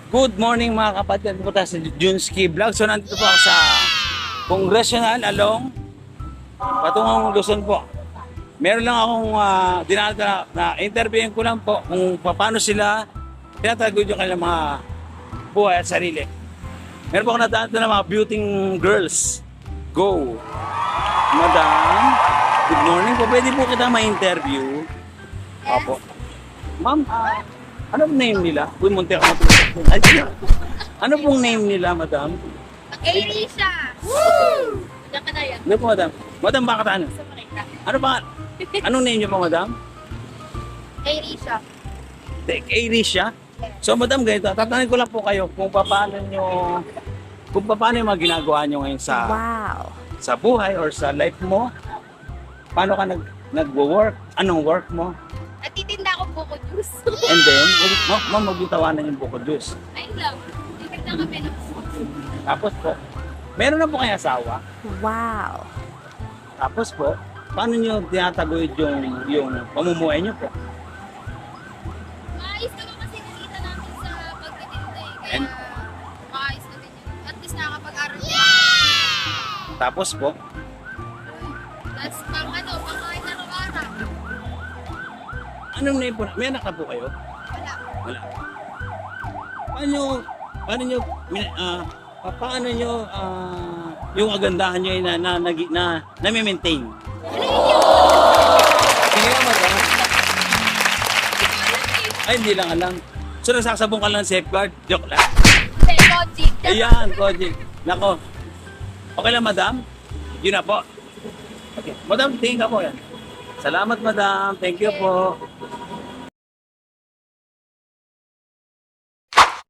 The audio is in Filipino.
Good morning mga kapatid. Punta sa Junski Vlog. So nandito po ako sa Congressional along patungong Luzon po. Meron lang akong dinadala na interviewin ko lang po kung paano sila tinatagod yung kanilang mga buhay at sarili. Meron po ako nadaan na mga beauty girls. Go! Madam, good morning po. Pwede po kita ma-interview? Opo. Ma'am, ano pong name nila? Uy, munti ako matulog. Ay, ano pong name nila, madam? Arisha! Woo! Diyan ka na yan. Ano po, madam? Madam, bakit ano? Sa Marika. Ano ba? Anong name niyo po, madam? Arisha. Arisha? So, madam, ganito. Tatanungin ko lang po kayo kung paano yung mga ginagawa nyo ngayon sa buhay or sa life mo. Paano ka nag-work? Anong work mo? Natitinda ako buko juice. And then, ma'am, magitawanan yung buko juice. Ayun lang. Titignan kami ng Tapos po, meron na po kayo asawa? Wow. Tapos po, paano nyo tinataguyod yung pamumuhay nyo po? maayos naman kasi nakita namin sa pagtitinda eh. Kaya And- maayos na din yun. At least nakakapag-aral din. Tapos po, Tapos pangkain araw-araw. anong name po? May anak na po kayo? Wala. Wala. Paano nyo yung kagandahan nyo ay na-maintain? Sige nga, madam. Ay, hindi lang alam. So, nagsasabong ka lang ng safeguard? Joke lang. Logic. Ayan, Koji. Nako. Okay lang, madam? Yun na po. Okay. Madam, tingin ka po yan. Salamat, madam. Thank you po.